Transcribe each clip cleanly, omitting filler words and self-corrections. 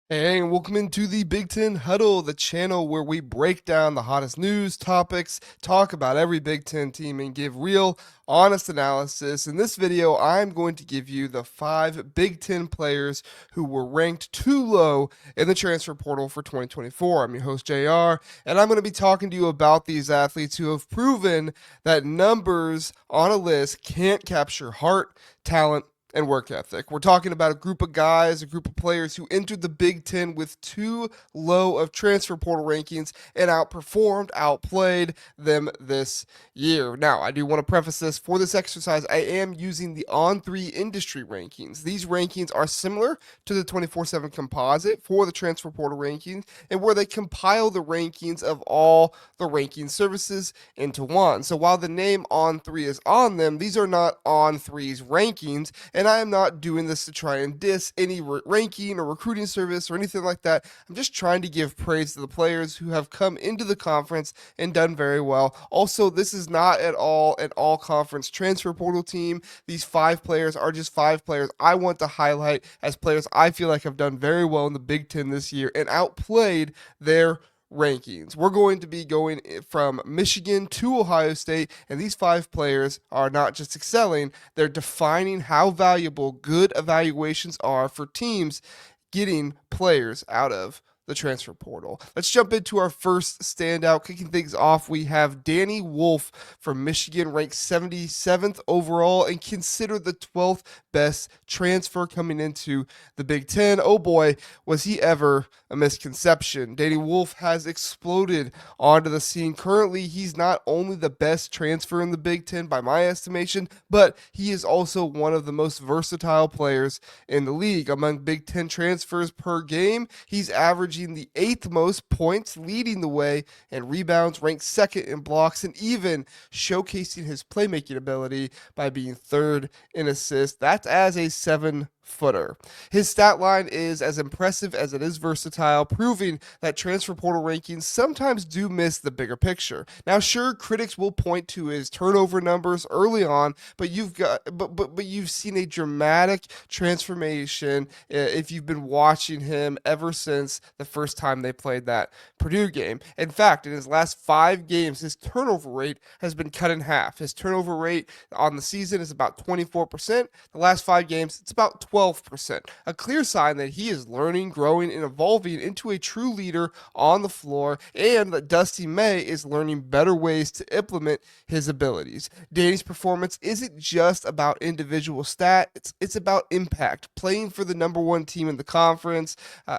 Hey, and welcome into the Big Ten Huddle, the channel where we break down the hottest news, topics, talk about every Big Ten team, and give real, honest analysis. In this video, I'm going to give you the 5 Big Ten players who were ranked too low in the transfer portal for 2024. I'm your host, JR, and I'm going to be talking to you about these athletes who have proven that numbers on a list can't capture heart, talent, and work ethic. We're talking about a group of guys, a group of players who entered the Big Ten with too low of transfer portal rankings and outperformed, outplayed them this year. Now, I do want to preface this for this exercise. I am using the On3 industry rankings. These rankings are similar to the 24/7 composite for the transfer portal rankings, and where they compile the rankings of all the ranking services into one. So while the name On3 is on them, these are not On3's rankings, and I am not doing this to try and diss any ranking or recruiting service or anything like that. I'm just trying to give praise to the players who have come into the conference and done very well. Also, this is not at all an all conference transfer portal team. These 5 players are just 5 players I want to highlight as players I feel like have done very well in the Big Ten this year and outplayed their rankings. We're going to be going from Michigan to Ohio State, and these 5 players are not just excelling, they're defining how valuable good evaluations are for teams getting players out of the transfer portal. Let's jump into our first standout. Kicking things off, we have Danny Wolf from Michigan, ranked 77th overall and considered the 12th best transfer coming into the Big Ten. Oh boy, was he ever a misconception. Danny Wolf has exploded onto the scene. Currently, he's not only the best transfer in the Big Ten by my estimation, but he is also one of the most versatile players in the league. Among Big Ten transfers per game, he's averaging the 8th most points, leading the way in rebounds, ranked second in blocks, and even showcasing his playmaking ability by being third in assists. That's as a 7-footer. His stat line is as impressive as it is versatile, proving that transfer portal rankings sometimes do miss the bigger picture. Now, sure, critics will point to his turnover numbers early on, but you've seen a dramatic transformation if you've been watching him ever since the first time they played that Purdue game. In fact, in his last 5 games, his turnover rate has been cut in half. His turnover rate on the season is about 24%. The last 5 games, it's about 12%. A clear sign that he is learning, growing, and evolving into a true leader on the floor, and that Dusty May is learning better ways to implement his abilities. Danny's performance isn't just about individual stat, it's about impact. Playing for the #1 team in the conference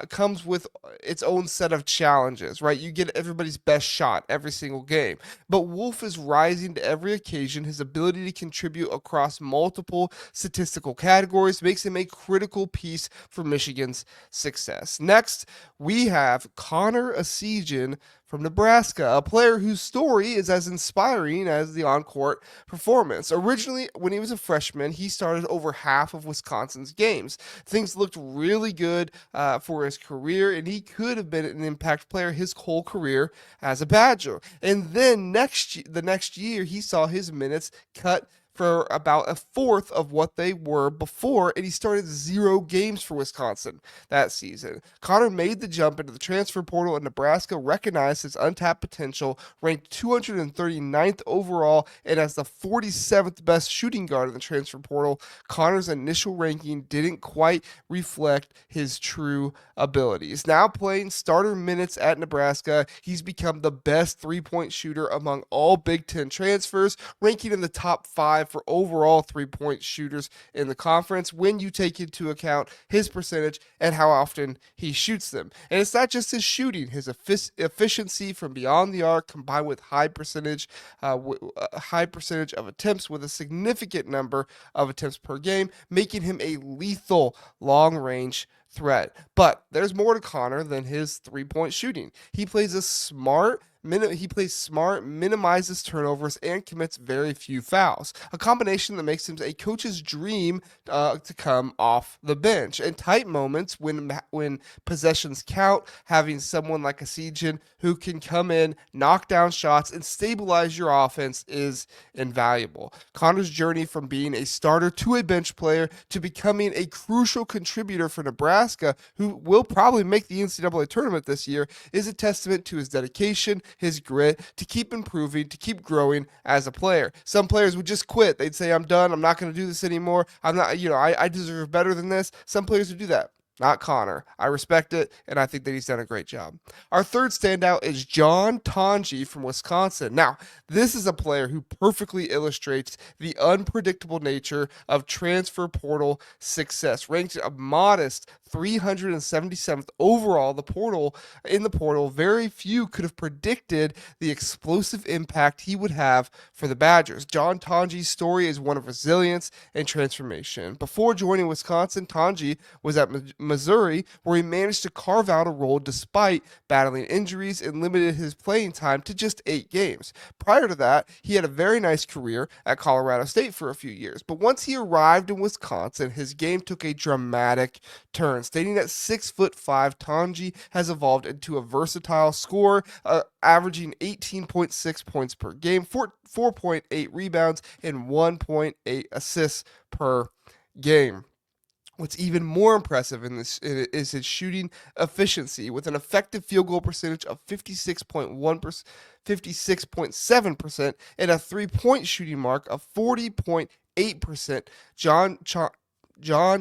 comes with its own set of challenges, right? You get everybody's best shot every single game. But Wolf is rising to every occasion. His ability to contribute across multiple statistical categories makes him a critical piece for Michigan's success. Next, we have Connor Asijan from Nebraska, a player whose story is as inspiring as the on-court performance. Originally, when he was a freshman, he started over half of Wisconsin's games. Things looked really good for his career, and he could have been an impact player his whole career as a Badger. And then the next year, he saw his minutes cut for about a fourth of what they were before, and he started 0 games for Wisconsin that season. Connor made the jump into the transfer portal, and Nebraska recognized his untapped potential, ranked 239th overall, and as the 47th best shooting guard in the transfer portal. Connor's initial ranking didn't quite reflect his true abilities. Now playing starter minutes at Nebraska, he's become the best three-point shooter among all Big Ten transfers, ranking in the top 5 for overall three-point shooters in the conference when you take into account his percentage and how often he shoots them. And it's not just his shooting, his efficiency from beyond the arc combined with high percentage of attempts with a significant number of attempts per game, making him a lethal long-range threat. But there's more to Connor than his three-point shooting. He plays a smart, He plays smart, minimizes turnovers, and commits very few fouls. A combination that makes him a coach's dream to come off the bench. In tight moments, when possessions count, having someone like a Sejan who can come in, knock down shots, and stabilize your offense is invaluable. Connor's journey from being a starter to a bench player to becoming a crucial contributor for Nebraska, who will probably make the NCAA tournament this year, is a testament to his dedication, his grit, to keep improving, to keep growing as a player. Some players would just quit. They'd say, I'm done. I'm not going to do this anymore. I'm not, I deserve better than this. Some players would do that. Not Connor. I respect it, and I think that he's done a great job. Our third standout is John Tonji from Wisconsin. Now, this is a player who perfectly illustrates the unpredictable nature of transfer portal success. Ranked a modest 377th overall, in the portal, very few could have predicted the explosive impact he would have for the Badgers. John Tonji's story is one of resilience and transformation. Before joining Wisconsin, Tonji was at Missouri, where he managed to carve out a role despite battling injuries and limited his playing time to just 8 games. Prior to that, he had a very nice career at Colorado State for a few years. But once he arrived in Wisconsin, his game took a dramatic turn. Stating at 6'5", Tonji has evolved into a versatile scorer, averaging 18.6 points per game, 4.8 rebounds, and 1.8 assists per game. What's even more impressive in this is his shooting efficiency, with an effective field goal percentage of 56.7%, and a three-point shooting mark of 40.8%. John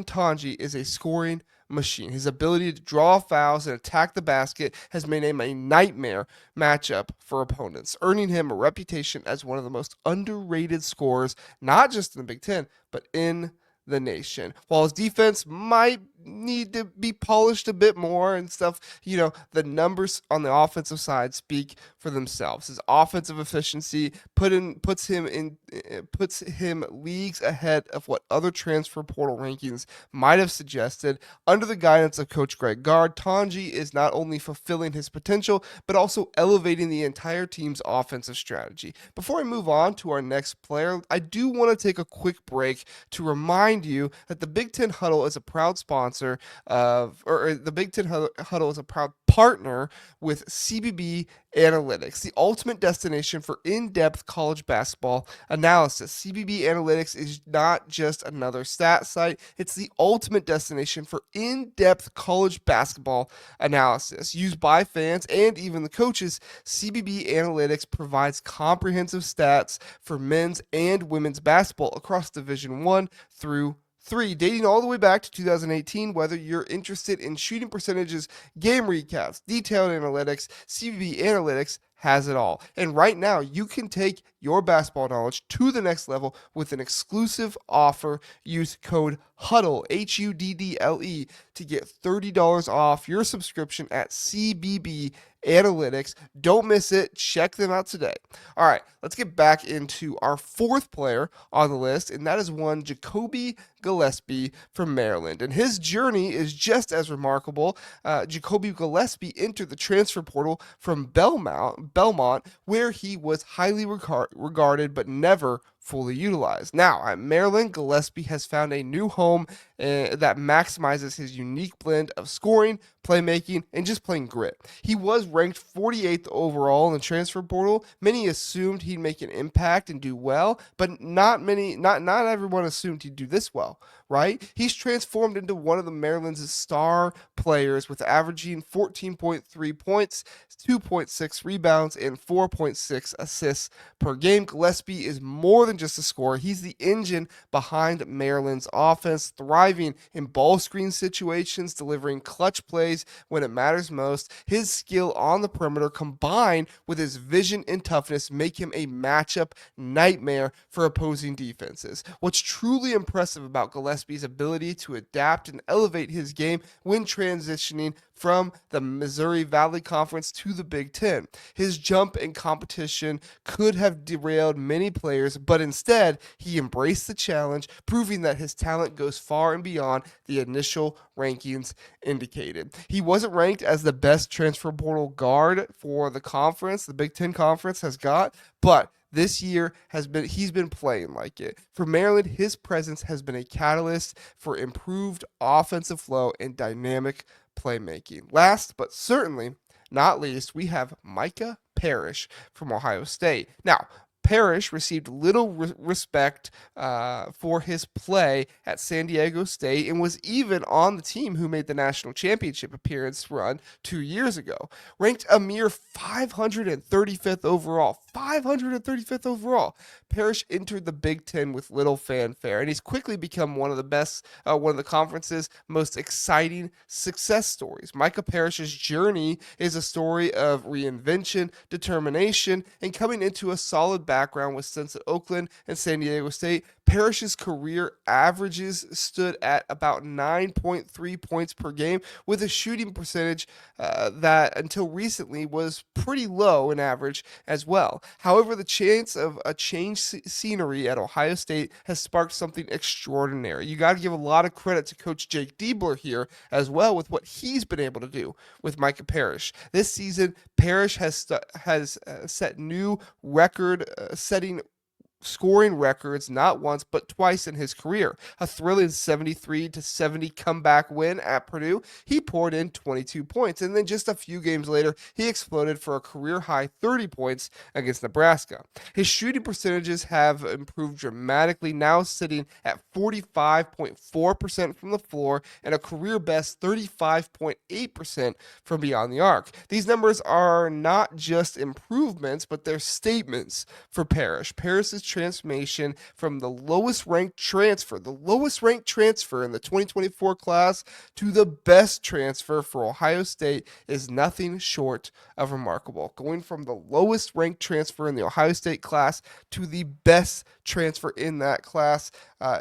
Tonji is a scoring machine. His ability to draw fouls and attack the basket has made him a nightmare matchup for opponents, earning him a reputation as one of the most underrated scorers, not just in the Big Ten, but in the nation. While his defense might need to be polished a bit more and stuff, the numbers on the offensive side speak for themselves. His offensive efficiency puts him leagues ahead of what other transfer portal rankings might have suggested. Under the guidance of Coach Greg Gard, Tonji is not only fulfilling his potential, but also elevating the entire team's offensive strategy. Before I move on to our next player, I do want to take a quick break to remind you that the Big Ten Huddle is a proud sponsor the Big Ten Huddle is a proud partner with CBB Analytics, the ultimate destination for in-depth college basketball analysis. CBB Analytics is not just another stat site, it's the ultimate destination for in-depth college basketball analysis. Used by fans and even the coaches, CBB Analytics provides comprehensive stats for men's and women's basketball across Division 1 through 3, dating all the way back to 2018. Whether you're interested in shooting percentages, game recaps, detailed analytics, CBB Analytics has it all. And right now, you can take your basketball knowledge to the next level with an exclusive offer. Use code HUDDLE, HUDDLE, to get $30 off your subscription at CBB Analytics. Don't miss it. Check them out today. All right, let's get back into our fourth player on the list, and that is one Jacoby Gillespie from Maryland. And his journey is just as remarkable. Jacoby Gillespie entered the transfer portal from Belmont, where he was highly regarded but never fully utilized. Now, at Maryland, Gillespie has found a new home that maximizes his unique blend of scoring, playmaking, and just plain grit. He was ranked 48th overall in the transfer portal. Many assumed he'd make an impact and do well, but not everyone assumed he'd do this well, right? He's transformed into one of the Maryland's star players, with averaging 14.3 points, 2.6 rebounds, and 4.6 assists per game. Gillespie is more than just a scorer. He's the engine behind Maryland's offense, thriving in ball screen situations, delivering clutch plays when it matters most. His skill on the perimeter combined with his vision and toughness make him a matchup nightmare for opposing defenses. What's truly impressive about Gillespie's ability to adapt and elevate his game when transitioning from the Missouri Valley Conference to the Big Ten. His jump in competition could have derailed many players, but instead, he embraced the challenge, proving that his talent goes far and beyond the initial rankings indicated. He wasn't ranked as the best transfer portal guard for the conference, the Big Ten Conference has got, but this year he's been playing like it. For Maryland, his presence has been a catalyst for improved offensive flow and dynamic playmaking. Last but certainly not least, we have Micah Parrish from Ohio State. Now, Parrish received little respect for his play at San Diego State and was even on the team who made the national championship appearance run 2 years ago. Ranked a mere 535th overall. 535th overall. Parrish entered the Big Ten with little fanfare, and he's quickly become one of the conference's most exciting success stories. Micah Parrish's journey is a story of reinvention, determination, and coming into a solid background with stints at Oakland and San Diego State. Parrish's career averages stood at about 9.3 points per game, with a shooting percentage that until recently was pretty low in average as well. However, the chance of a change scenery at Ohio State has sparked something extraordinary. You got to give a lot of credit to Coach Jake Diebler here as well with what he's been able to do with Micah Parrish. This season, Parrish has set new record-setting scoring records not once but twice in his career. A thrilling 73-70 comeback win at Purdue, he poured in 22 points, and then just a few games later, he exploded for a career-high 30 points against Nebraska. His shooting percentages have improved dramatically, now sitting at 45.4% from the floor and a career-best 35.8% from beyond the arc. These numbers are not just improvements, but they're statements for Parrish. Parrish's transformation from the lowest ranked transfer in the 2024 class to the best transfer for Ohio State is nothing short of remarkable. Going from the lowest ranked transfer in the Ohio State class to the best transfer in that class,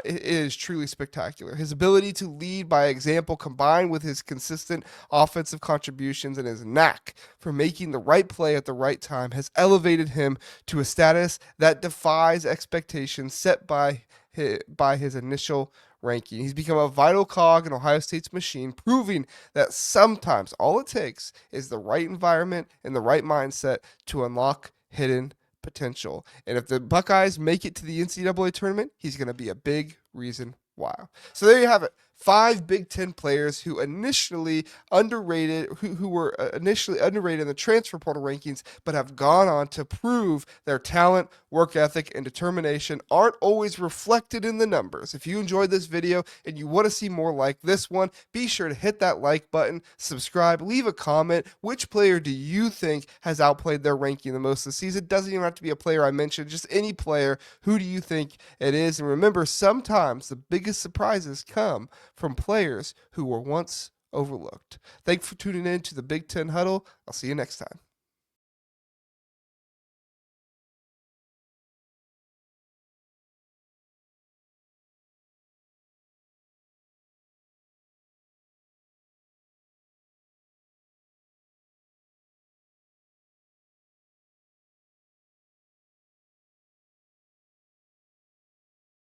it is truly spectacular. His ability to lead by example, combined with his consistent offensive contributions and his knack for making the right play at the right time, has elevated him to a status that defies expectations set by his initial ranking. He's become a vital cog in Ohio State's machine, proving that sometimes all it takes is the right environment and the right mindset to unlock hidden potential. And if the Buckeyes make it to the NCAA tournament, he's going to be a big reason why. So there you have it. 5 Big Ten players who were initially underrated in the transfer portal rankings, but have gone on to prove their talent, work ethic, and determination aren't always reflected in the numbers. If you enjoyed this video and you want to see more like this one, be sure to hit that like button, subscribe, leave a comment. Which player do you think has outplayed their ranking the most this season? It doesn't even have to be a player I mentioned, just any player. Who do you think it is? And remember, sometimes the biggest surprises come from players who were once overlooked. Thanks for tuning in to the Big Ten Huddle. I'll see you next time.